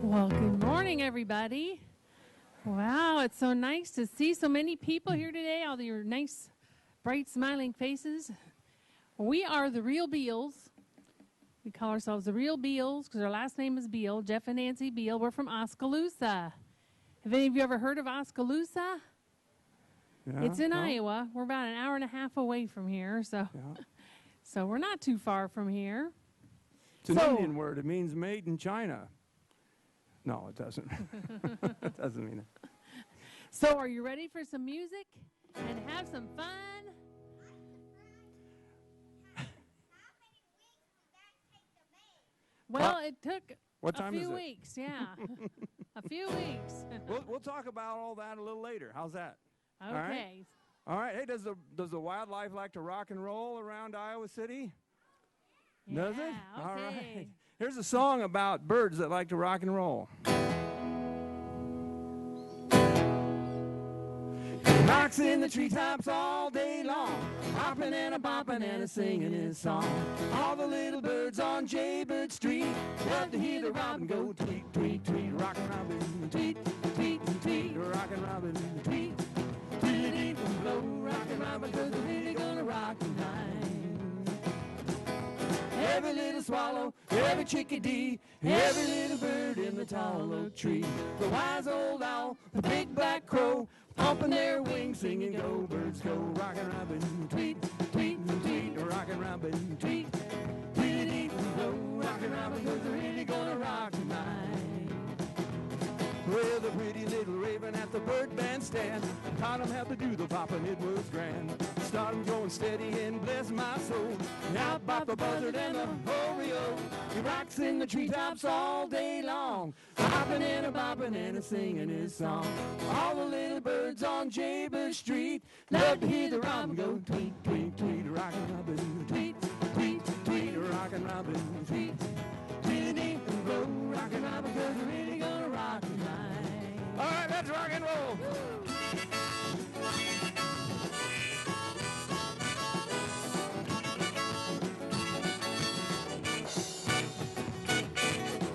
Well, good morning, everybody. Wow, it's so nice to see so many people here today, all your nice, bright, smiling faces. We are the Real Beals. We call ourselves the Real Beals because our last name is Beal, Jeff and Nancy Beal. We're from Oskaloosa. Have any of you ever heard of Oskaloosa? Yeah, it's in Iowa. We're about an hour and a half away from here, so we're not too far from here. It's an Indian word. It means made in China. No, it doesn't. It doesn't mean it. So are you ready for some music and have some fun? Well, it took a few weeks, yeah. A few weeks. We'll talk about all that a little later. How's that? Okay. All right. Hey, does the wildlife like to rock and roll around Iowa City? Yeah, Does it? okay. All right. Here's a song about birds that like to rock and roll. Rocks in the treetops all day long, hopping and a bopping and a singing his song. All the little birds on Jaybird Street love to hear the robin go tweet, tweet, tweet, rockin' robin, tweet, tweet, tweet, rockin' robin, tweet, tweet, tweet, blow, rockin' robin, 'cause they're really gonna rock tonight. Every little swallow, every chickadee, every little bird in the tall oak tree, the wise old owl, the big black crow, pumping their wings, singing, go, birds, go, rockin' robin, tweet, tweet, tweet, rockin' robin, tweet, tweet, tweet, go, rockin' robin, 'cause they're really gonna rock tonight. Well, the pretty little raven at the bird bandstand taught him how to do the poppin', it was grand. Started going steady and bless my soul. Out by the buzzard and the Oreo, he rocks in the treetops all day long, hopping and a bopping and a singing his song. All the little birds on Jaybird Street love to hear the robin go tweet, tweet, tweet, rockin' robin, tweet, tweet, tweet, rockin' robin, tweet, tweet, tweet, go, rockin' robin, 'cause we're really gonna rock tonight. All right, let's rock and roll.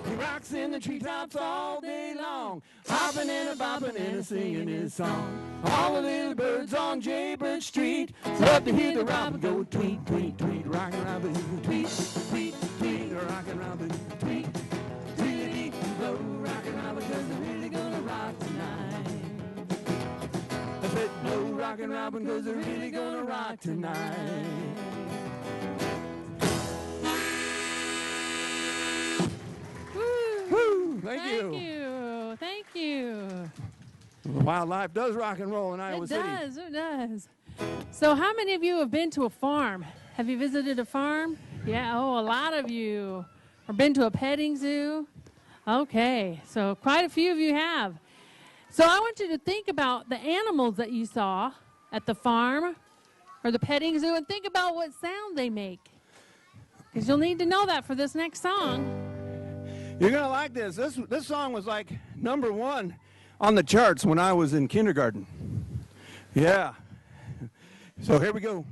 He rocks in the treetops all day long, hopping and a bopping and a singing his song. All the little birds on Jaybird Street love to hear the robin go tweet, tweet, tweet, rockin' robin, tweet, tweet, tweet, rockin' robin, tweet, tweet, tweet, go, rockin' robin, 'cause they're really gonna rock tonight. I said, no, rockin' robin, 'cause they're really gonna rock tonight. Woo! Thank you. Thank you. Wildlife does rock and roll in Iowa City. It does. So how many of you have been to a farm? Have you visited a farm? Yeah, a lot of you. Or been to a petting zoo? Okay, so quite a few of you have. So I want you to think about the animals that you saw at the farm or the petting zoo and think about what sound they make. Because you'll need to know that for this next song. You're going to like this. This song was like #1 on the charts when I was in kindergarten. Yeah. So here we go.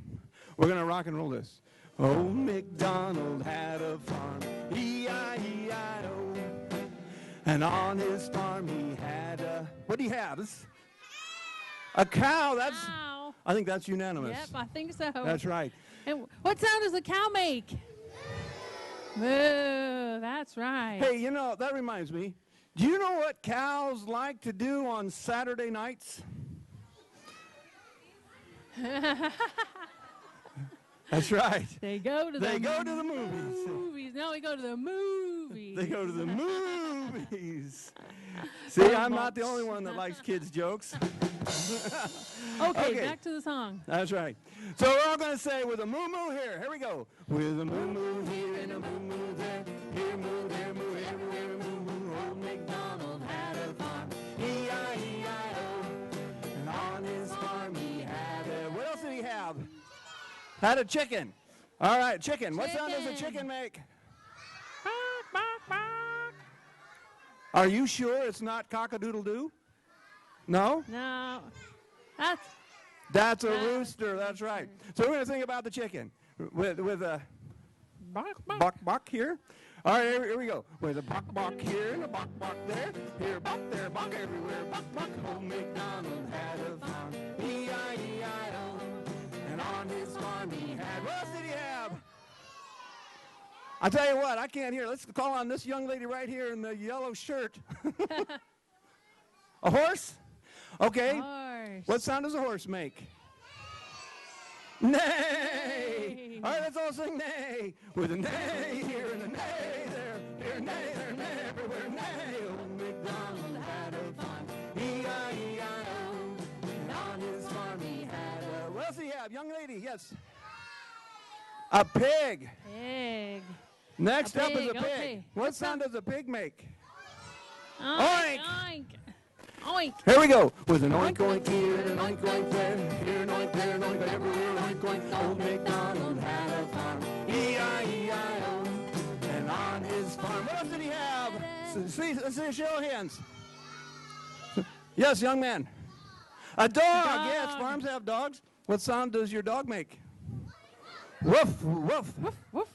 We're going to rock and roll this. Old MacDonald had a farm, E-I-E-I-O. And on his farm he had what do you have? A cow. Cow. I think that's unanimous. Yep, I think so. That's right. And what sound does a cow make? Moo. That's right. Hey, you know, that reminds me. Do you know what cows like to do on Saturday nights? That's right. They go to the movies. No, we go to the movies. They go to the movies. See, I'm not the only one that likes kids' jokes. Okay, back to the song. That's right. So we're all going to say with a moo-moo here. Here we go. With a moo-moo here and a moo-moo there. Here, moo, there, moo, here, moo-moo. Old MacDonald had a farm. E-I-E-I-O. And on his farm he had a... What else did he have? Had a chicken. All right, chicken. What sound does a chicken make? Bark, bark, bark. Are you sure it's not cock-a-doodle-doo? No? No. That's a rooster. That's right. So we're going to think about the chicken with a bark, bark. buck, buck here. All right, here we go. With a buck here and a buck there. Here, buck there, buck everywhere. Buck, old MacDonald had a farm. E-I-E-I-O. And on his farm he had, what else did he have? I tell you what, I can't hear. Let's call on this young lady right here in the yellow shirt. A horse? Okay. Horse. What sound does a horse make? Neigh. All right, let's all sing neigh. With a neigh here and a neigh there. Here, neigh there, neigh everywhere, neigh. Old MacDonald had a farm. E-I-E-I-O. And on his farm he had a... What else do you have? Young lady, yes. A pig. Pig. Next up is pig, a pig. okay. What sound does a pig make? Oink. Oink. Oink. Here we go. With an oink oink here and an oink oink there. Here an oink there, an oink everywhere, oink oink. Old MacDonald had a farm. E-I-E-I-O. And on his farm, what else did he have? Let's see a show of hands. Yes, young man. A dog. Yes, farms have dogs. What sound does your dog make? Woof, woof. Woof, woof.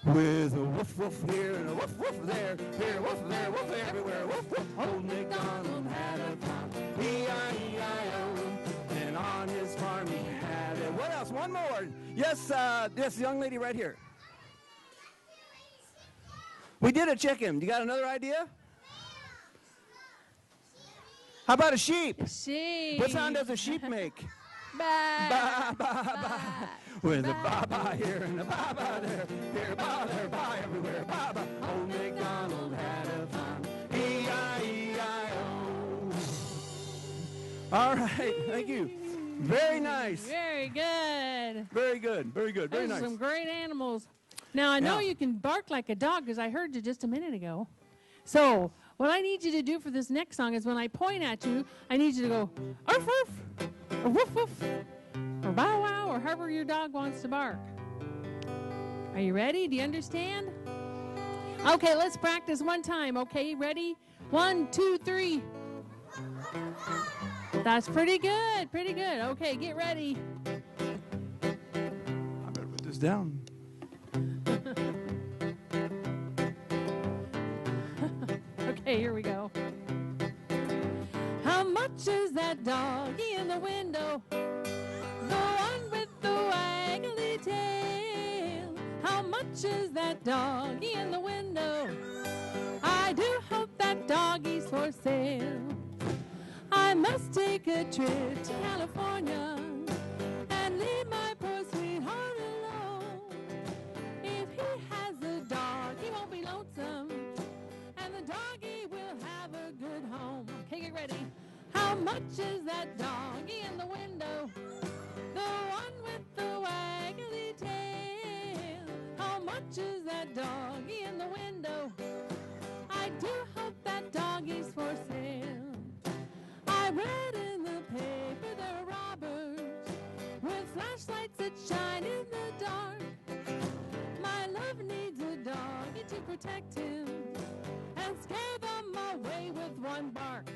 With a woof woof here and a woof woof there, here woof there, woof everywhere, woof woof. Old MacDonald had a farm, E-I-E-I-O, and on his farm he had it. What else? One more. Yes, this young lady right here. We did a chicken. You got another idea? How about a sheep? Sheep. What sound does a sheep make? Ba. Ba, ba, ba. With a ba-ba here and a ba-ba there. Here, ba there, ba everywhere, ba-ba. Old MacDonald had a farm. E-I-E-I-O. All right, thank you. Very nice. Very good. Very good, very good, very Those nice. are some great animals. Now, I know Yeah. you can bark like a dog because I heard you just a minute ago. So, what I need you to do for this next song is when I point at you, I need you to go, arf, arf, or woof, woof, or bow wow, or however your dog wants to bark. Are you ready? Do you understand? Okay, let's practice one time. Okay, ready? 1, 2, 3. That's pretty good, pretty good. Okay, get ready. I better put this down. Okay, here we go. How much is that doggy in the window? The one with the waggly tail. How much is that doggy in the window? I do hope that doggy's for sale. I must take a trip to California and leave my poor sweetheart alone. If he has a dog, he won't be lonesome, and the doggy will have a good home. Okay, get ready. How much is that doggy in the window? The one with the waggly tail. How much is that doggy in the window? I do hope that doggy's for sale. I read in the paper there are robbers with flashlights that shine in the dark. My love needs a doggy to protect him and scare them away with one bark.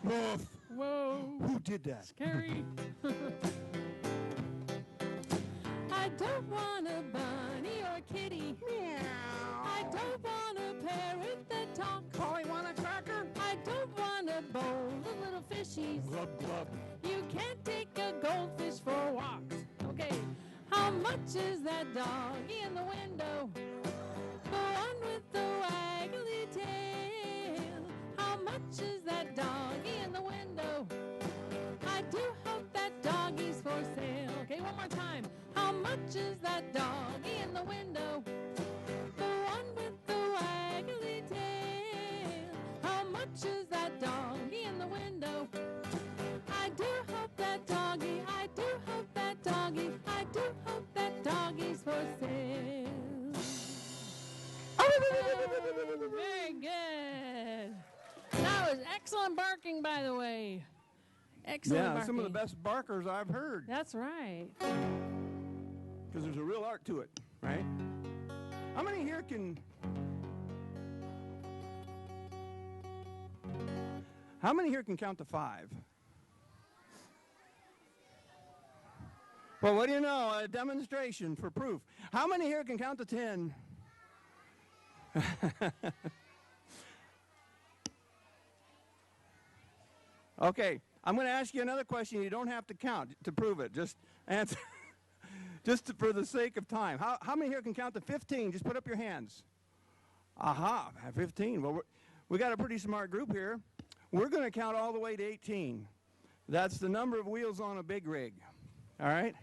Woof. Whoa. Who did that? Scary. I don't want a bunny or a kitty. Meow. I don't want a parrot that talks. Polly want a cracker? I don't want a bowl of little fishies. Glub, glub. You can't take a goldfish for walks. Okay, how much is that doggy in the window? The one with the waggly tail. How much is that doggy in the window? I do hope that doggy's for sale. Okay, one more time. How much is that doggy in the window? The one with the waggly tail. How much is that doggy in the window? I do hope that doggy, I do hope that doggy, I do hope that doggy's for sale. Oh, very good. That was excellent barking, by the way. Excellent Yeah, barking. some of the best barkers I've heard. That's right. Because there's a real art to it, right? How many here can... How many here can count to 5? Well, what do you know? A demonstration for proof. How many here can count to 10? Okay, I'm going to ask you another question. You don't have to count to prove it. Just answer, for the sake of time. How many here can count to 15? Just put up your hands. Aha, 15. Well, we got a pretty smart group here. We're going to count all the way to 18. That's the number of wheels on a big rig. All right?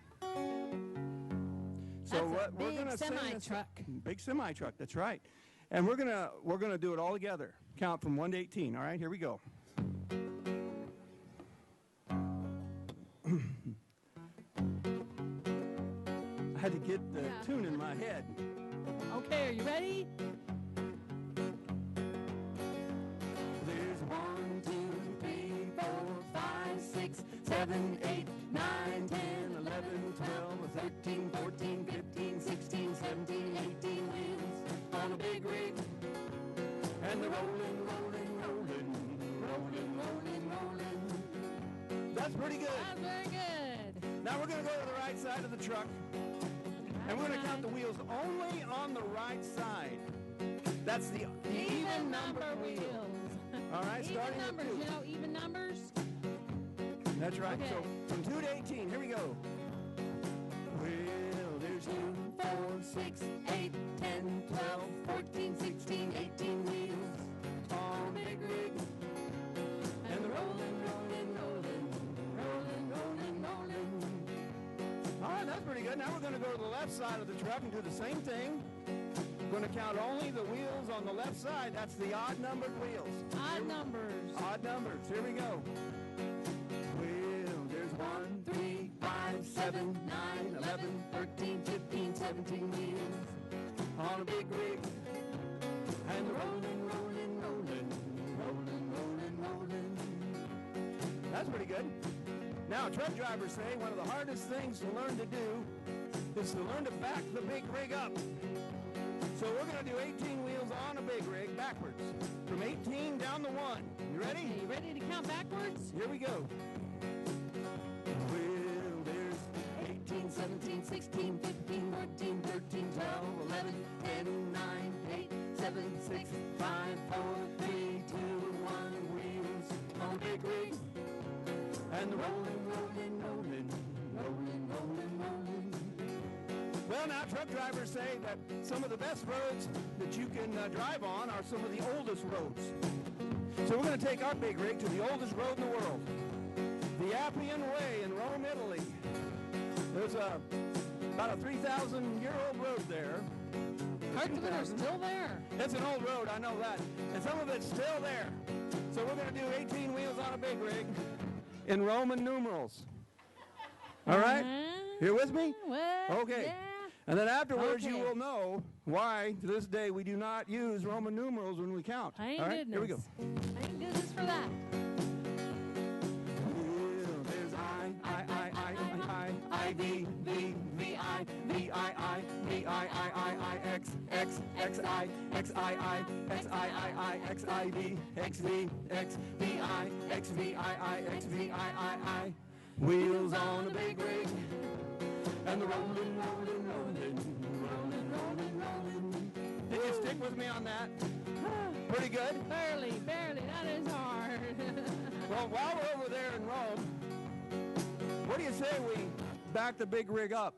So That's we're going to semi-truck. Big semi-truck, that's right. And we're going to do it all together. Count from 1 to 18. All right, here we go. I had to get the tune in my head. Okay, are you ready? There's 1, 2, 3, 4, 5, 6, 7, 8, 9, 10, 11, 12, 13, 14, 15, 16, 17, 18 wheels on a big rig. And they're rolling, rolling, rolling, rolling, rolling, rolling. That's pretty good. That's very good. Now we're going to go to the right side of the truck. And we're going to count the wheels only on the right side. That's the even number wheels. All right, starting even numbers, with 2. you know, even numbers. That's right. Okay. So from 2 to 18, here we go. Well, there's 2, 4, 6, 8, 10, 12, 14, 16, 18 wheels on a big rig. And they're rolling, rolling, rolling, rolling, rolling, rolling. All right, that's pretty good. Now we're going to go to the left side of the truck and do the same thing. We're going to count only the wheels on the left side. That's the odd-numbered wheels. Odd numbers. Odd numbers. Here we go. Well, there's 1, 3, 5, 7, 9, 11, 13, 15, 17 wheels on a big rig. And rolling, rolling, rolling, rolling, rolling, rolling. That's pretty good. Now, truck drivers say one of the hardest things to learn to do is to learn to back the big rig up. So we're going to do 18 wheels on a big rig backwards. From 18 down to 1. You ready? Okay, you ready to count backwards? Here we go. Well, there's 18, 17, 16, 15, 14, 13, 12, 11, 10, 9, 8, 7, 6, 5, 4, 3, 2, 1 wheels on a big rig. And the rolling, rolling, rolling, rolling, rolling, rolling. Well, now, truck drivers say that some of the best roads that you can drive on are some of the oldest roads. So we're going to take our big rig to the oldest road in the world, the Appian Way in Rome, Italy. There's about a 3,000-year-old road there. Parts of it are still there. It's an old road, I know that. And some of it's still there. So we're going to do 18 wheels on a big rig in Roman numerals. All right? You with me? Well, Okay. yeah. And then afterwards, you Okay. will know why, to this day, we do not use Roman numerals when we count. Thank All right? goodness. Here we go. Thank goodness for that. Well, there's I, V, V, V, I, V, I, V, I, X, X, X, I, X, I, X, I, X, I, V, X, V, X, V, I, X, V, I, X, V, I. Wheels on a big rig, and the rolling, rolling, rolling, rolling, rolling, rolling. Did you stick with me on that? Pretty good? Barely. That is hard. Well, while we're over there in Rome, what do you say we back the big rig up?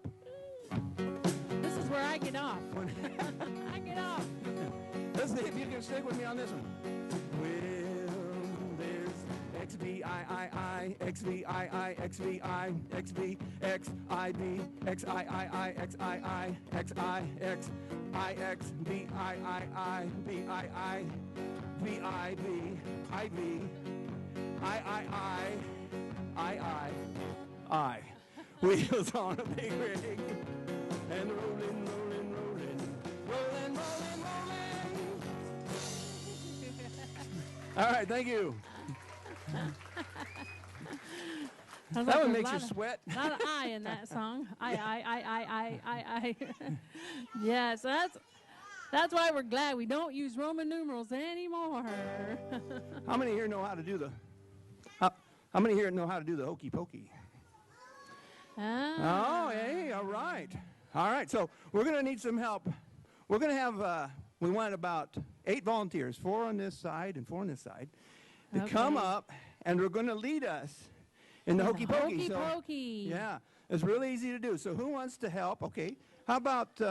This is where I get off. I get off. Let's see if you can stick with me on this one. Well, there's XVII, XVII, XVI, XV, XIB, XII, XII, XIX, IX, BII, BII, VIB, IV, I. Wheels on a big rig. And rolling, rolling, rolling, rolling, rolling, rolling. All right, thank you. That one makes you sweat. A lot of I in that song. I. Yes, that's why we're glad we don't use Roman numerals anymore. How many here know how to do the? How many here know how to do the Hokey Pokey? Ah. Oh, hey, all right. All right, so we're going to need some help. We're going to have we want about 8 volunteers, 4 on this side and 4 on this side, to Okay. come up, and they're going to lead us in the Hokey Pokey. Hokey So, Pokey. yeah, it's really easy to do. So who wants to help? Okay, how about,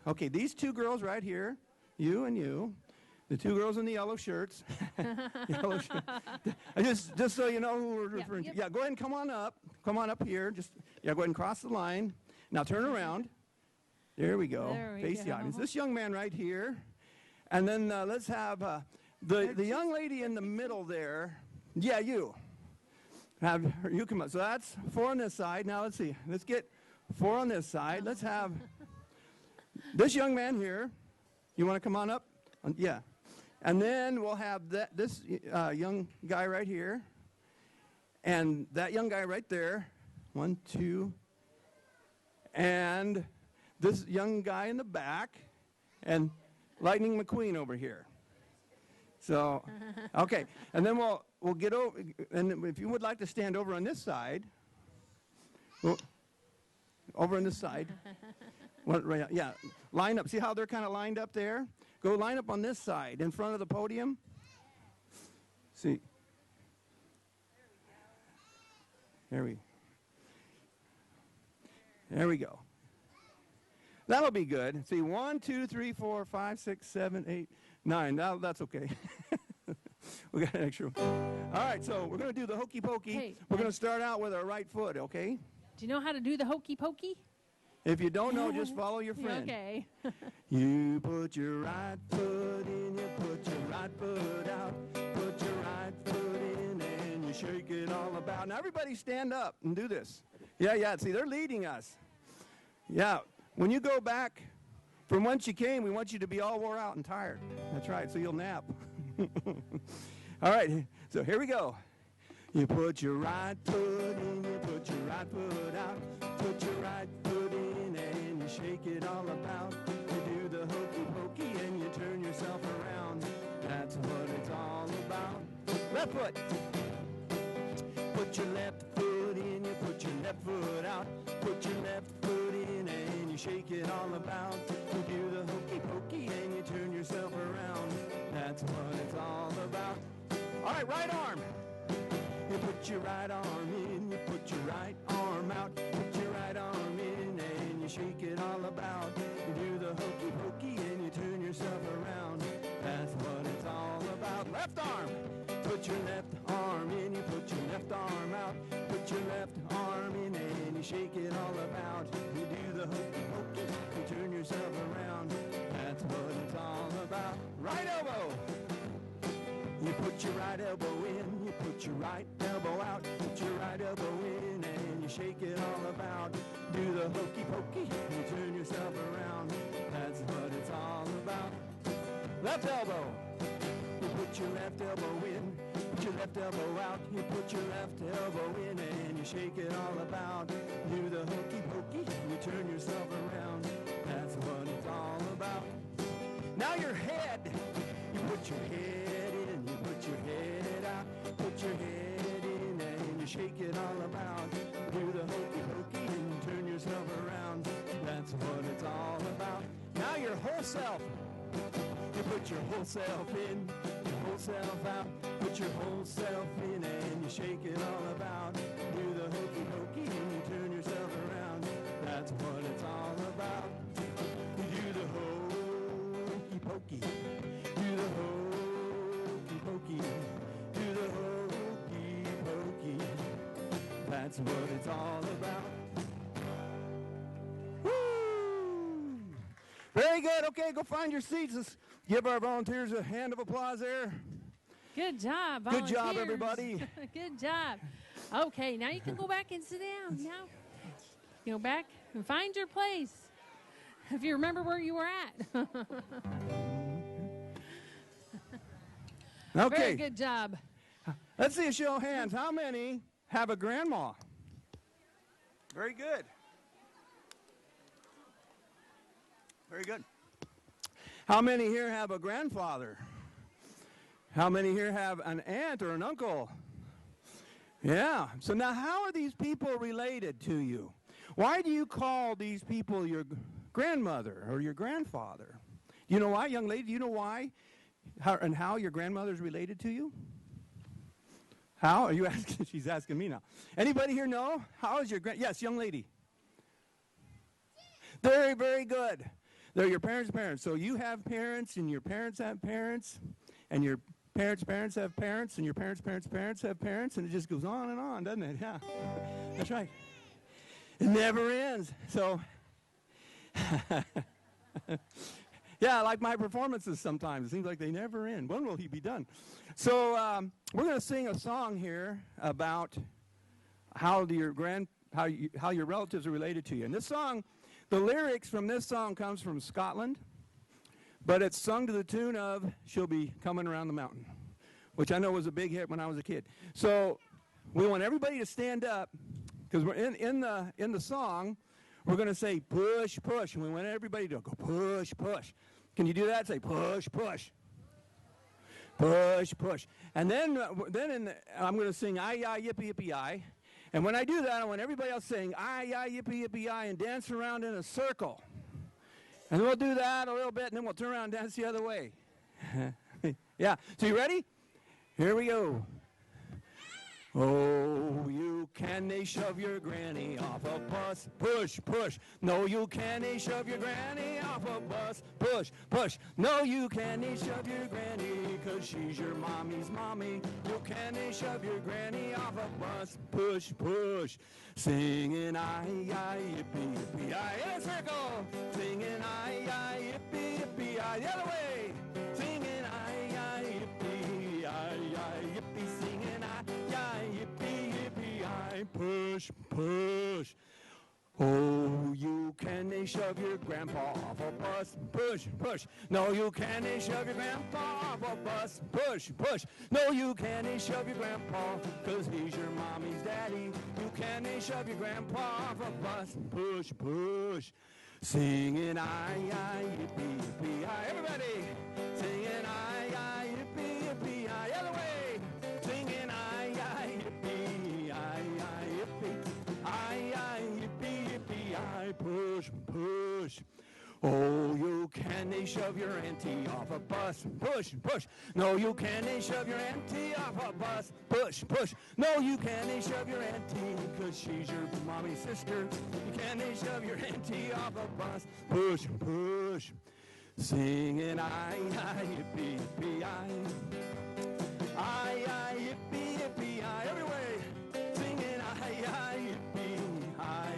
okay, these 2 girls right here, you and you, the 2 girls in the yellow shirts. Yellow shirt. Just so you know who we're referring to. Yeah, go ahead and come on up. Come on up here. Just, yeah, go ahead and cross the line. Now turn around. There we go. There we Face the go. audience. This young man right here. And then let's have the young lady in the middle there. Yeah, you. Have her, you come up. So that's 4 on this side. Now let's see. Let's get 4 on this side. Let's have this young man here. You want to come on up? Yeah. And then we'll have this young guy right here. And that young guy right there. 1, 2. And this young guy in the back. And Lightning McQueen over here. So, okay. And then we'll get over. And if you would like to stand over on this side. Over on this side. Right, yeah. Line up. See how they're kind of lined up there? Go line up on this side in front of the podium. See. There we go. That'll be good. See, 1, 2, 3, 4, 5, 6, 7, 8, 9. Now that's okay. We got an extra one. All right, so we're going to do the Hokey Pokey. Hey, we're going to start out with our right foot, okay? Do you know how to do the Hokey Pokey? If you don't know, just follow your friend. Okay. You put your right foot in, you put your right foot out, put your right foot in, and you shake it all about. Now, everybody stand up and do this. Yeah, see, they're leading us. Yeah, when you go back from whence you came, we want you to be all wore out and tired. That's right, so you'll nap. All right, so here we go. You put your right foot in, you put your right foot out, put your right foot in, and you shake it all about. You do the Hokey Pokey and you turn yourself around. That's what it's all about. Left foot. Put your left foot in, you put your left foot out, put your left foot in, and you shake it all about. You do the Hokey Pokey and you turn yourself around. That's what it's all about. All right, right arm. You put your right arm in, you put your right arm out, put your right arm in, and you shake it all about. You do the Hokey Pokey and you turn yourself around. That's what it's all about. Left arm. Put your left arm in, you put your left arm out, put your left arm in, and you shake it all about. You do the Hokey Pokey, you turn yourself around. That's what it's all about. Right elbow. You put your right elbow in, you put your right elbow out, put your right elbow in, and you shake it all about. Do the Hokey Pokey, you turn yourself around. That's what it's all about. Left elbow. You put your left elbow in, put your left elbow out, you put your left elbow in, and you shake it all about. Do the Hokey Pokey, you turn yourself around. That's what it's all about. Now your head. You put your head in, you put your head out, put your head in, and you shake it all about. Do the Hokey Pokey and you turn yourself around. That's what it's all about. Now your whole self. You put your whole self in, your whole self out, put your whole self in, and you shake it all about. Do the Hokey Pokey and you turn yourself around. That's what it's all about. You do the Hokey Pokey. Do the Hokey Pokey. Do the Hokey Pokey. That's what it's all about. Woo! Very good. Okay, go find your seats. Let's give our volunteers a hand of applause there. Good job, Good volunteers. job, everybody. Good job. Okay, now you can go back and sit down. Now, go back and find your place. If you remember where you were at. Okay. Very good job. Let's see a show of hands. How many have a grandma? Very good. Very good. How many here have a grandfather? How many here have an aunt or an uncle? Yeah. So now how are these people related to you? Why do you call these people your grandmother or your grandfather? You know why, young lady? Do you know why how your grandmother's related to you? How? Are you asking? She's asking me now. Anybody here know? How is your Yes, young lady. Very, very good. They're your parents' parents. So you have parents, and your parents have parents, and your parents' parents have parents, and your parents' parents' parents have parents, and it just goes on, doesn't it? Yeah, that's right. It never ends. So, yeah, like my performances sometimes. It seems like they never end. When will he be done? So we're going to sing a song here about how your relatives are related to you. And this song, the lyrics from this song comes from Scotland, but it's sung to the tune of "She'll Be Coming Around the Mountain," which I know was a big hit when I was a kid. So we want everybody to stand up, because we're in the song. We're going to say push, push, and we want everybody to go push, push. Can you do that? Say push, push. Push, push. And then I'm going to sing "I, yippee, yippee, I." And when I do that, I want everybody else saying "I, yippee, yippee, I," and dance around in a circle. And we'll do that a little bit, and then we'll turn around and dance the other way. Yeah. So you ready? Here we go. Oh, you can't shove your granny off a bus. Push, push. No, you can't shove your granny off a bus. Push, push. No, you can't shove your granny, 'cause she's your mommy's mommy. You can't shove your granny off a bus. Push, push. Singing I, yippee, yippee, I. In a circle. Singing I, yippee, yippee, I. The other way. Singing I, yippee, I, yippee, singing I, yippee, yippee, I. Push, push. Oh, you can't shove your grandpa off a bus. Push, push. No, you can't shove your grandpa off a bus. Push, push. No, you can't shove your grandpa, 'cause he's your mommy's daddy. You can't shove your grandpa off a bus. Push, push. Singing I, yippee, yippee, I. Everybody singing I, yippee, yippee, I. The other way. Singing I, yippee, I, yippee, I, yippee, yippee, I. Push, push. Oh, you can't shove your auntie off a bus. Push, push. No, you can't shove your auntie off a bus. Push, push. No, you can't shove your auntie, 'cause she's your mommy's sister. You can't shove your auntie off a bus. Push, push. Singing I, yippee, yippee, I. I, yippee, yippee, I. Every way. Singing I, yippee, I,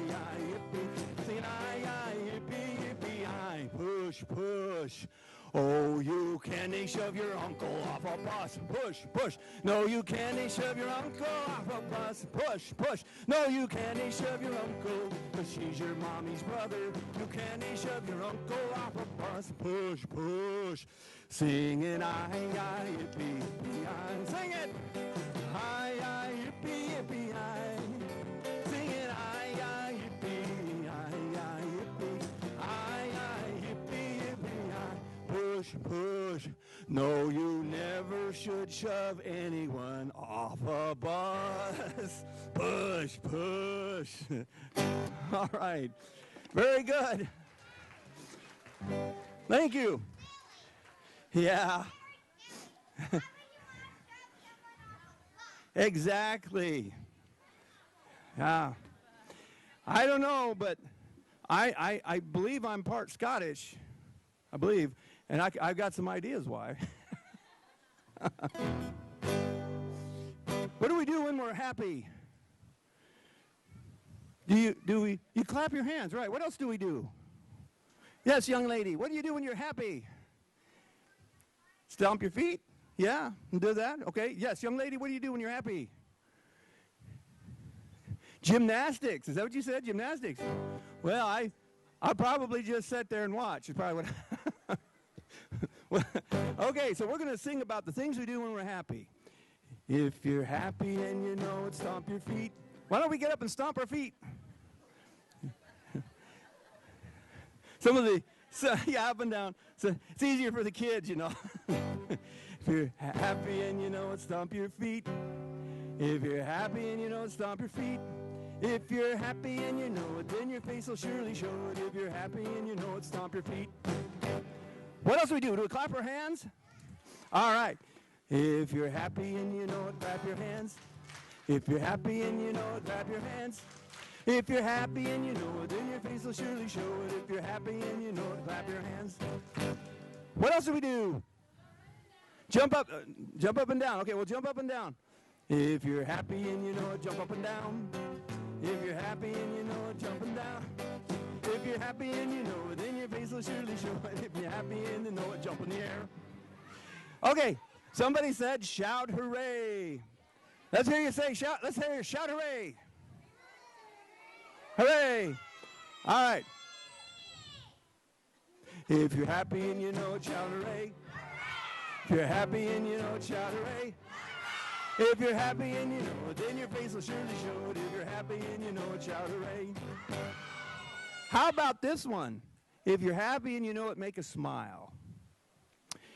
yippee. Singing I, yippee, yippee, I. Push, push. Oh, you can't shove your uncle off a bus. Push, push. No, you can't shove your uncle off a bus. Push, push. No, you can't shove your uncle, 'cause she's your mommy's brother. You can't shove your uncle off a bus. Push, push. Singing I, yippee, yippee, I. Sing it. I, yippee, yippee, I. Singing I, yippee, I, yippee, I, yippee, yippee, I. Push, push. No, you never should shove anyone off a bus. Push, push. All right. Very good. Thank you. Yeah. Exactly. Yeah. I don't know, but I believe I'm part Scottish. I believe. And I've got some ideas why. What do we do when we're happy? You clap your hands, right? What else do we do? Yes, young lady. What do you do when you're happy? Stomp your feet? Yeah, do that. Okay. Yes, young lady. What do you do when you're happy? Gymnastics. Is that what you said? Gymnastics. Well, I'll probably just sit there and watch. It's probably what. Okay, so we're going to sing about the things we do when we're happy. If you're happy and you know it, stomp your feet. Why don't we get up and stomp our feet? Yeah, up and down. So it's easier for the kids, you know. If you're happy and you know it, stomp your feet. If you're happy and you know it, stomp your feet. If you're happy and you know it, then your face will surely show it. If you're happy and you know it, stomp your feet. What else do we do? Do we clap our hands? All right. If you're happy and you know it, clap your hands. If you're happy and you know it, clap your hands. If you're happy and you know it, then your face will surely show it. If you're happy and you know it, clap your hands. What else do we do? Jump up and down. Okay, we'll jump up and down. If you're happy and you know it, jump up and down. If you're happy and you know it, jump and down. If you're happy and you know it, then your face will surely show it. If you're happy and you know it, jump in the air. Okay, somebody said shout hooray. Let's hear you say shout. Let's hear you shout hooray. Hooray. All right. If you're happy and you know it, shout hooray. If you're happy and you know it, shout hooray. If you're happy and you know it, then your face will surely show it. If you're happy and you know it, shout hooray. How about this one? If you're happy and you know it, make a smile.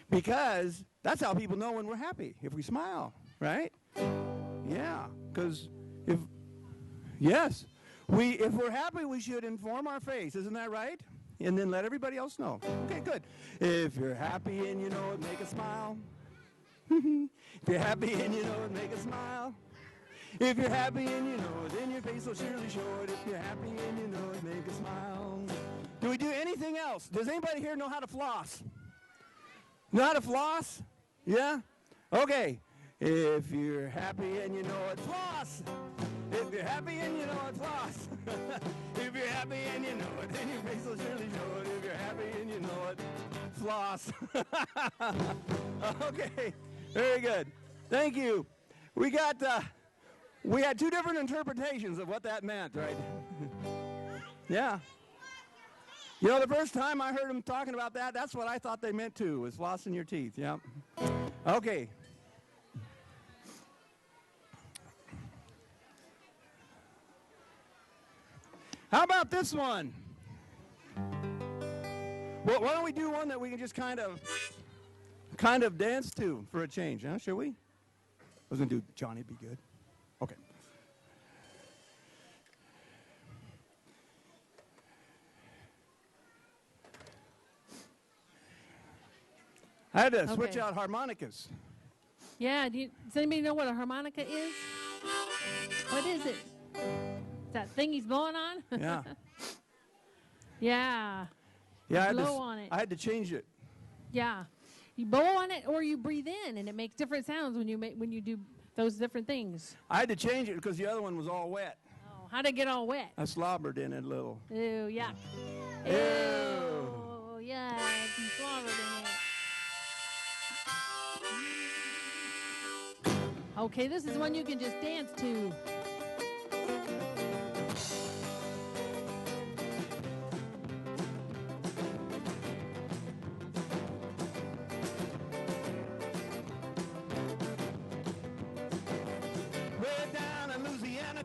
Because that's how people know when we're happy, if we smile, right? Yeah, because if we're happy, we should inform our face, isn't that right? And then let everybody else know. Okay, good. If you're happy and you know it, make a smile. If you're happy and you know it, make a smile. If you're happy and you know it, then your face will surely show it. If you're happy and you know it, make a smile. Do we do anything else? Does anybody here know how to floss? Know how to floss? Yeah? Okay. If you're happy and you know it, floss. If you're happy and you know it, floss. If you're happy and you know it, then your face will surely show it. If you're happy and you know it, floss. Okay. Very good. Thank you. We had two different interpretations of what that meant, right? Yeah. You know, the first time I heard them talking about that, that's what I thought they meant too, was flossing your teeth. Yeah. Okay. How about this one? Well, why don't we do one that we can just kind of dance to for a change, huh? Shall we? I was going to do Johnny Be Good. Okay. I had to switch out harmonicas. Yeah, does anybody know what a harmonica is? What is it? Is that thing he's blowing on? Yeah. Yeah. Yeah, blow on it. I had to change it. Yeah. You blow on it or you breathe in, and it makes different sounds when you do those different things. I had to change it because the other one was all wet. Oh, how'd it get all wet? I slobbered in it a little. Ew, yuck. Ew. Ew, yeah, you slobbered in it. Okay, this is one you can just dance to.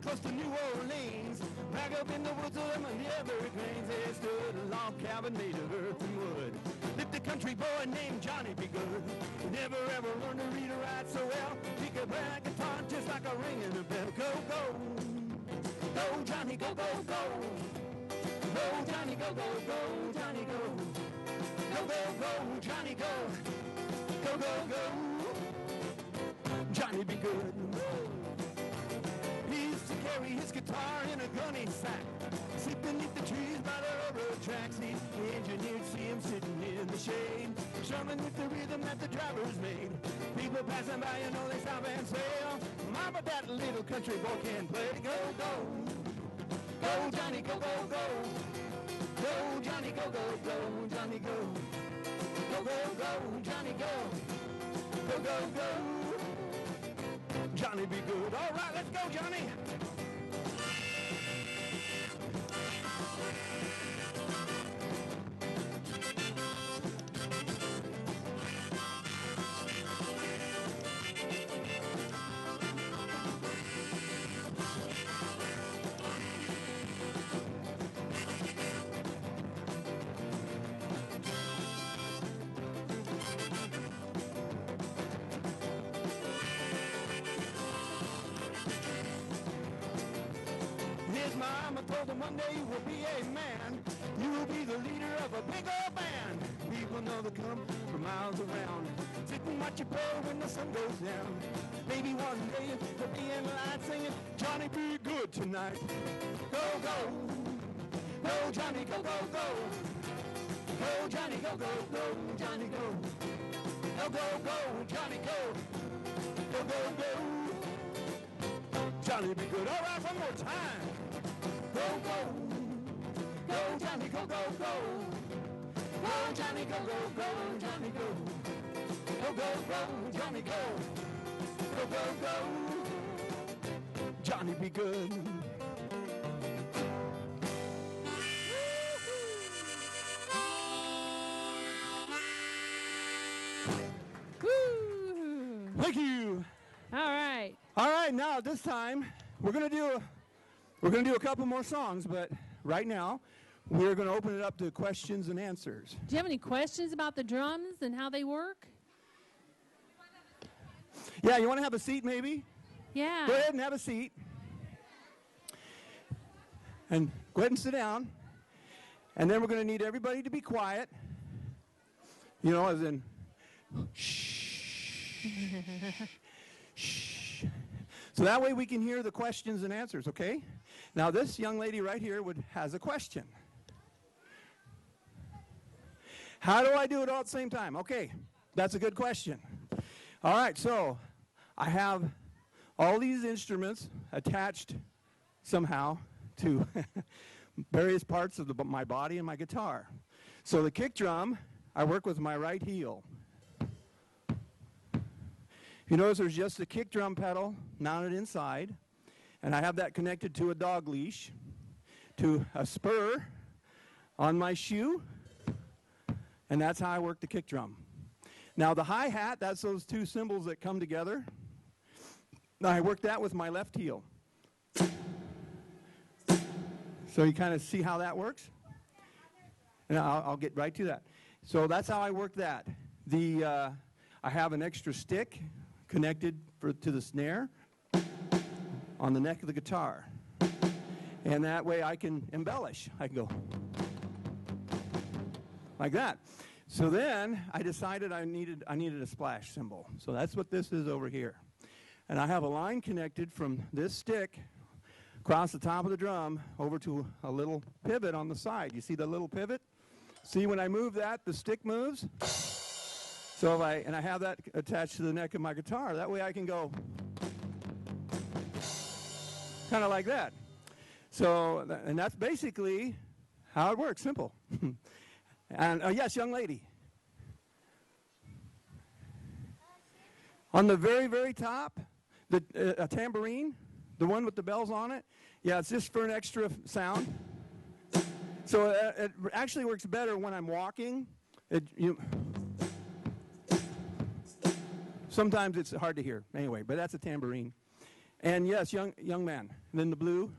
Close to New Orleans, back up in the woods of the Everglades, there stood a log cabin made of earth and wood. Lived a country boy named Johnny Be Good. Never ever learned to read or write so well. He could play a guitar just like a ringing a bell. Go, go, go, Johnny, go, go, go. Go, Johnny, go, go, go, Johnny, go. Go, go, go, Johnny, go. Go, go, go. Johnny Be Good. He used to carry his guitar in a gunny sack, sleep beneath the trees by the railroad tracks. The engineers see him sitting in the shade, strumming with the rhythm that the drivers made. People passing by, you know, they stop and say, oh, Mama, that little country boy can play. Go, go, go, Johnny, go, go, go. Go, Johnny, go, go, go, Johnny, go. Go, go, go, Johnny, go. Go, go, go. Johnny Be Good. All right, let's go, Johnny. Mama told him one day you will be a man. You will be the leader of a big old band. He people know they come from miles around. Sit and watch you play when the sun goes down. Maybe one day you'll be in line singing, Johnny, be good tonight. Go, go. Go, Johnny, go, go, go. Go, Johnny, go, go, go. Johnny, go. Go, go, go. Johnny, go. Go, go, go. Johnny, be good. All right, one more time. Go, go. Go, Johnny, go, go, go. Go, Johnny, go, go, go. Johnny, go. Go, go, go. Johnny, go. Go, go, go. Johnny, be good. Woo! Thank you. All right. All right, now this time we're gonna do a couple more songs, but right now we're gonna open it up to questions and answers. Do you have any questions about the drums and how they work? Yeah, you want to have a seat maybe? Yeah. Go ahead and have a seat. And go ahead and sit down. And then we're going to need everybody to be quiet. You know, as in, shh. Shh. So that way we can hear the questions and answers, okay? Now this young lady right here has a question. How do I do it all at the same time? Okay, that's a good question. All right, so I have all these instruments attached somehow to various parts of my body and my guitar. So the kick drum, I work with my right heel. You notice there's just a kick drum pedal mounted inside, and I have that connected to a dog leash, to a spur on my shoe, and that's how I work the kick drum. Now the hi-hat, that's those two cymbals that come together. I work that with my left heel. So you kind of see how that works? And I'll get right to that. So that's how I work that. I have an extra stick connected to the snare on the neck of the guitar. And that way I can embellish. I can go like that. So then I decided I needed a splash cymbal. So that's what this is over here. And I have a line connected from this stick across the top of the drum over to a little pivot on the side. You see the little pivot? See, when I move that, the stick moves. So I have that attached to the neck of my guitar. That way I can go kind of like that. So, and that's basically how it works, simple. And yes, young lady. On the very, very top, a tambourine, the one with the bells on it. Yeah, it's just for an extra sound. So it actually works better when I'm walking. Sometimes it's hard to hear. Anyway, but that's a tambourine. And yes, young man. And then the blue.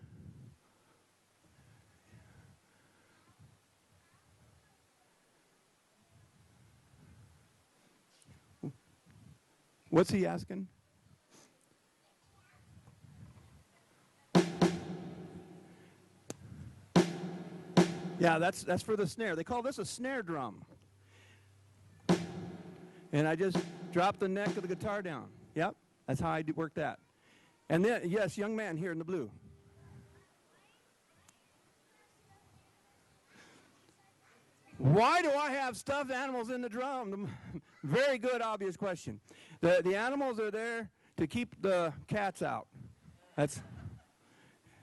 What's he asking? Yeah, that's for the snare. They call this a snare drum. And I just drop the neck of the guitar down. Yep, that's how I work that. And then, yes, young man here in the blue. Why do I have stuffed animals in the drum? Very good, obvious question. The animals are there to keep the cats out.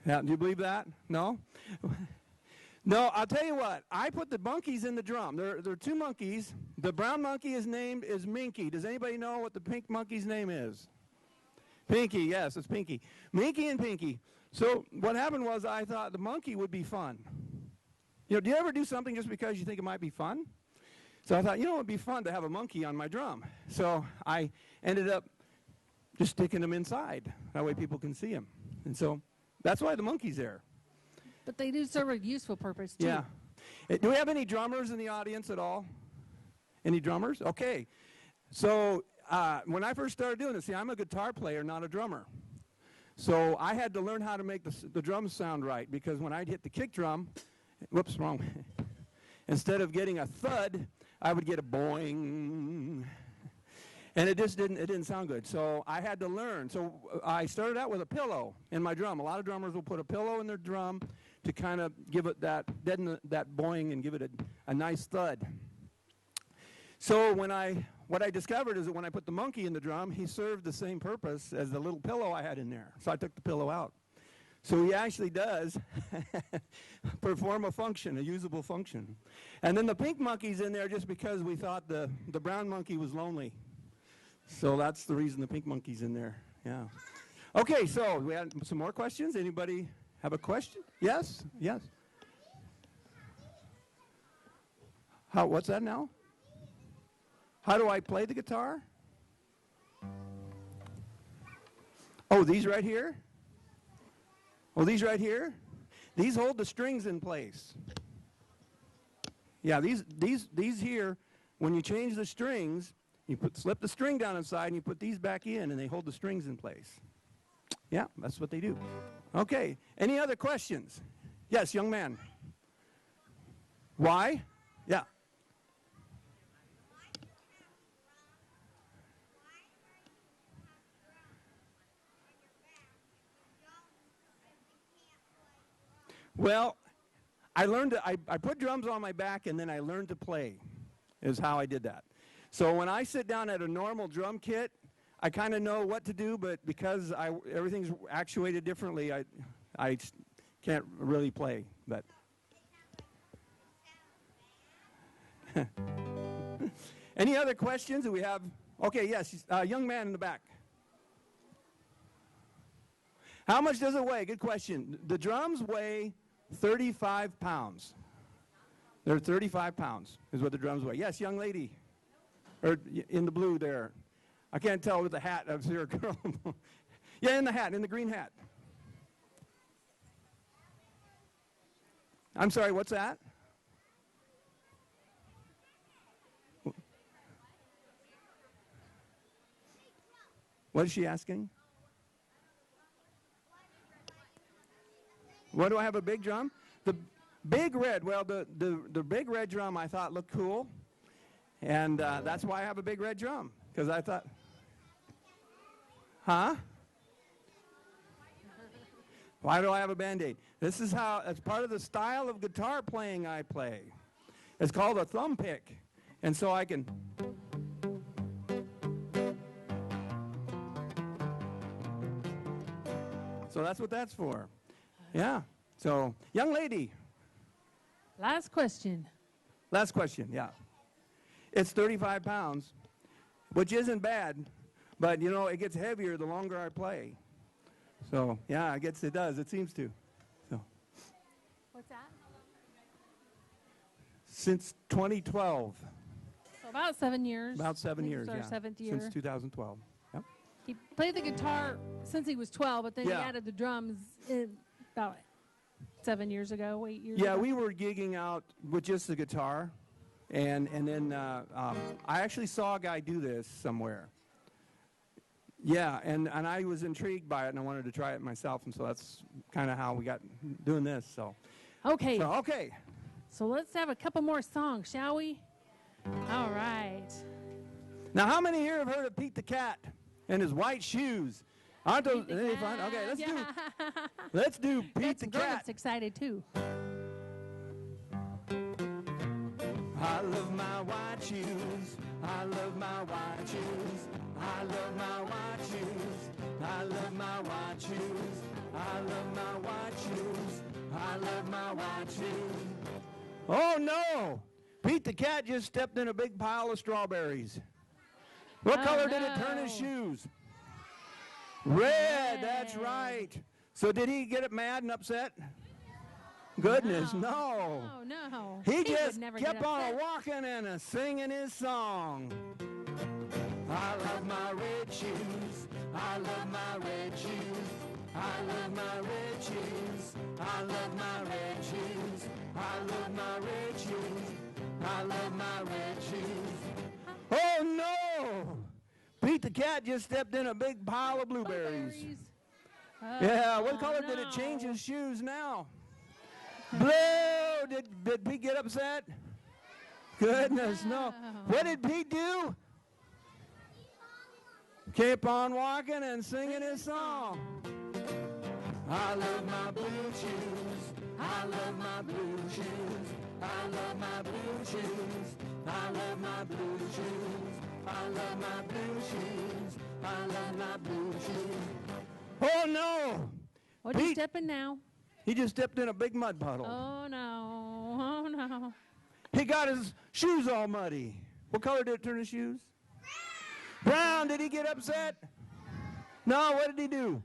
Now, do you believe that? No? No, I'll tell you what. I put the monkeys in the drum. There are two monkeys. The brown monkey is named Minky. Does anybody know what the pink monkey's name is? Pinky, yes, it's Pinky. Minky and Pinky. So what happened was I thought the monkey would be fun. You know, do you ever do something just because you think it might be fun? So I thought, you know, it would be fun to have a monkey on my drum. So I ended up just sticking them inside. That way people can see them. And so that's why the monkey's there. But they do serve a useful purpose, too. Yeah. Do we have any drummers in the audience at all? Any drummers? Okay. So when I first started doing this, see, I'm a guitar player, not a drummer. So I had to learn how to make the drums sound right, because when I'd hit the kick drum, whoops, wrong. Instead of getting a thud, I would get a boing. And it just didn't sound good. So I had to learn. So I started out with a pillow in my drum. A lot of drummers will put a pillow in their drum to kind of give it deaden that boing and give it a nice thud. So what I discovered is that when I put the monkey in the drum, he served the same purpose as the little pillow I had in there. So I took the pillow out. So he actually does perform a function, a usable function. And then the pink monkey's in there just because we thought the brown monkey was lonely. So that's the reason the pink monkey's in there. Yeah. Okay, so we had some more questions. Anybody have a question? Yes? Yes. What's that now? How do I play the guitar? Oh, these right here? Oh, these right here? These hold the strings in place. Yeah, these here, when you change the strings, you slip the string down inside and you put these back in and they hold the strings in place. Yeah, that's what they do. Okay, any other questions? Yes, young man. Why? Yeah. Well, I put drums on my back and then I learned to play is how I did that. So when I sit down at a normal drum kit, I kind of know what to do, but because everything's actuated differently, I can't really play. But any other questions? Do we have? Okay, yes, young man in the back. How much does it weigh? Good question. The drums weigh 35 pounds. They're 35 pounds is what the drums weigh. Yes, young lady. Or in the blue there. I can't tell with the hat. I see a girl. Yeah, in the hat, in the green hat. I'm sorry, what's that? What is she asking? What do I have, a big drum? The big red, well, the big red drum I thought looked cool. And that's why I have a big red drum. Because I thought, huh? Why do I have a Band-Aid? This is how, it's part of the style of guitar playing I play. It's called a thumb pick. And so I can. So that's what that's for. Yeah. So, young lady. Last question. Last question, yeah. It's 35 pounds, which isn't bad, but, you know, it gets heavier the longer I play. So, yeah, I guess it does. It seems to. So. What's that? Since 2012. So about 7 years. About 7 years, our yeah. Seventh year. Since 2012. Yep. He played the guitar since he was 12, but then he added the drums about 7 years ago, 8 years ago. Yeah, we were gigging out with just the guitar, and then I actually saw a guy do this somewhere. Yeah, and I was intrigued by it, and I wanted to try it myself, and so that's kind of how we got doing this. So. Okay. So, okay. So let's have a couple more songs, shall we? All right. Now, how many here have heard of Pete the Cat and his white shoes? Aren't those any fun? Okay, let's do Pete the Cat. That's excited too. I love my white shoes. I love my white shoes. I love my white shoes. I love my white shoes. I love my white shoes. I love my white shoes. Oh no! Pete the Cat just stepped in a big pile of strawberries. What color did it turn his shoes? Red, that's right. So did he get mad and upset? Goodness, no. No. He just kept on walking and singing his song. I love my red shoes. I love my red shoes. I love my red shoes. I love my red shoes. I love my red shoes. I love my red shoes. Oh no! Pete the Cat just stepped in a big pile of blueberries. Yeah, what color did it change his shoes now? Blue! Did Pete get upset? Goodness, no. What did Pete do? Keep on walking and singing his song. I love my blue shoes. I love my blue shoes. I love my blue shoes. I love my blue shoes. I love my blue shoes. I love my blue shoes. Oh no! What are you stepping now? He just stepped in a big mud puddle. Oh no! Oh no! He got his shoes all muddy. What color did it turn his shoes? Brown. Did he get upset? No. What did he do?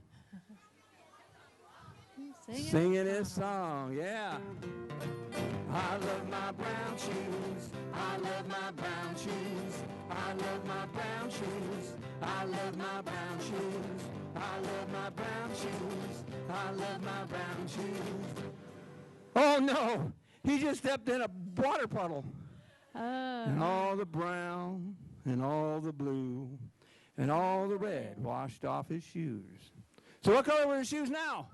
Singing his song, yeah. I love my brown shoes. I love my brown shoes. I love my brown shoes. I love my brown shoes. I love my brown shoes. I love my brown shoes. Oh no! He just stepped in a water puddle. And all the brown and all the blue and all the red washed off his shoes. So what color were his shoes now?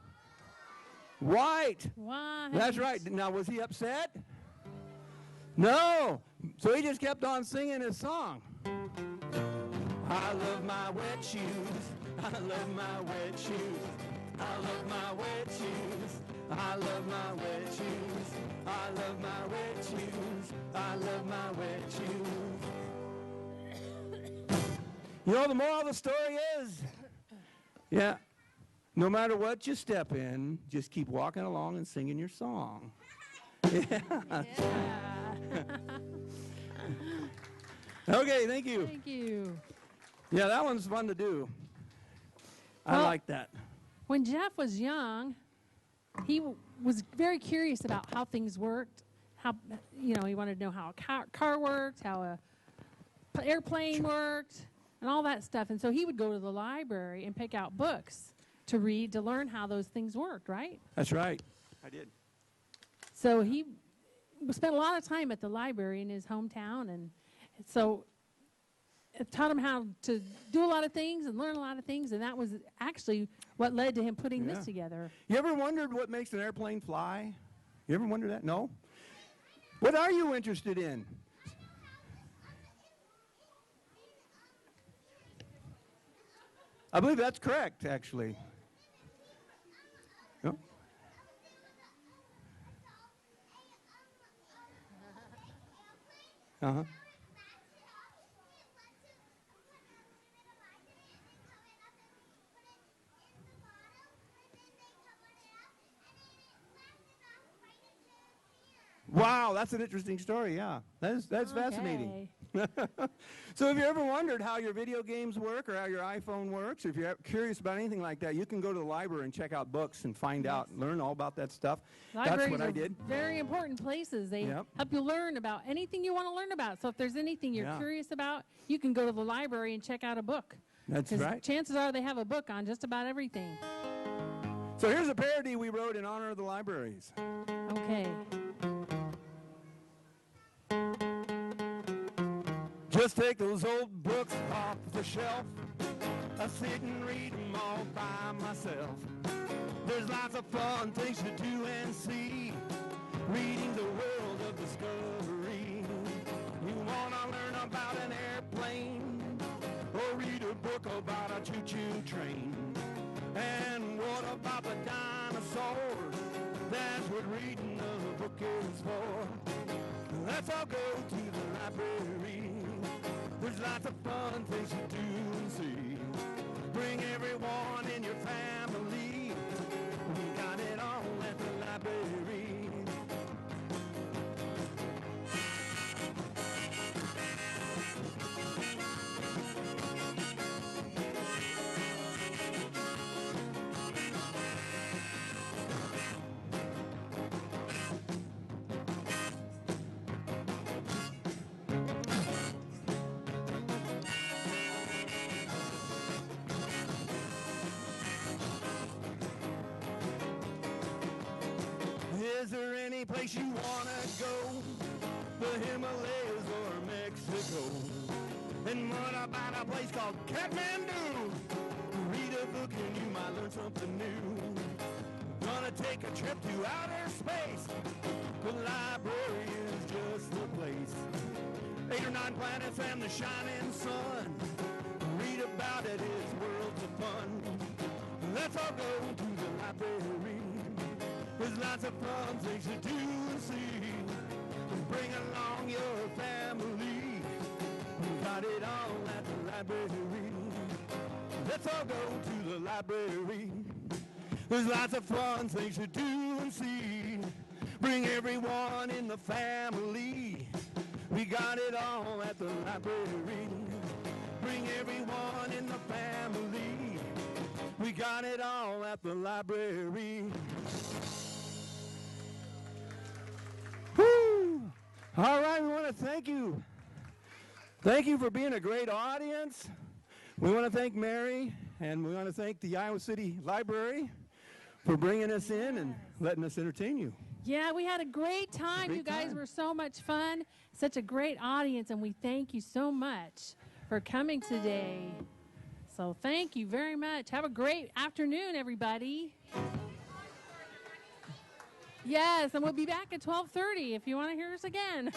White. White. That's right. Now, was he upset? No. So he just kept on singing his song. I love my wet shoes. I love my wet shoes. I love my wet shoes. I love my wet shoes. I love my wet shoes. I love my wet shoes. You know, the moral of the story is, yeah, no matter what you step in, just keep walking along and singing your song. Yeah. Okay, thank you. Thank you. Yeah, that one's fun to do. Well, I like that. When Jeff was young, he was very curious about how things worked. He wanted to know how a car worked, how a airplane worked, and all that stuff. And so he would go to the library and pick out books to read to learn how those things worked, right? That's right. I did. So he spent a lot of time at the library in his hometown, and so it taught him how to do a lot of things and learn a lot of things, and that was actually what led to him putting this together. You ever wondered what makes an airplane fly? You ever wondered that? No? What are you interested in? I believe that's correct, actually. No? Uh-huh. Wow, that's an interesting story, yeah. That's fascinating. So if you ever wondered how your video games work or how your iPhone works, or if you're curious about anything like that, you can go to the library and check out books and find out, learn all about that stuff. Libraries That's what I did. Very important places. They help you learn about anything you want to learn about. So if there's anything you're curious about, you can go to the library and check out a book. That's right. Chances are they have a book on just about everything. So here's a parody we wrote in honor of the libraries. Okay. Just take those old books off the shelf. I sit and read them all by myself. There's lots of fun things to do and see. Reading's a world of discovery. You want to learn about an airplane, or read a book about a choo-choo train. And what about the dinosaurs? That's what reading a book is for. Let's all go to the library. There's lots of fun things to do and see. Bring everyone in your family. We got it all at the library. Is there any place you want to go? The Himalayas or Mexico? And what about a place called Kathmandu? Read a book and you might learn something new. Gonna take a trip to outer space, the library is just the place. 8 or 9 planets and the shining sun. Read about it, it's worlds of fun. Let's all go to the library. There's lots of fun things to do and see. Bring along your family. We got it all at the library. Let's all go to the library. There's lots of fun things to do and see. Bring everyone in the family. We got it all at the library. Bring everyone in the family. We got it all at the library. Woo! All right, we want to thank you. Thank you for being a great audience. We want to thank Mary, and we want to thank the Iowa City Library for bringing us in and letting us entertain you. Yeah, we had a great time. You guys were so much fun. Such a great audience, and we thank you so much for coming today. So thank you very much. Have a great afternoon, everybody. Yes, and we'll be back at 12:30 if you want to hear us again.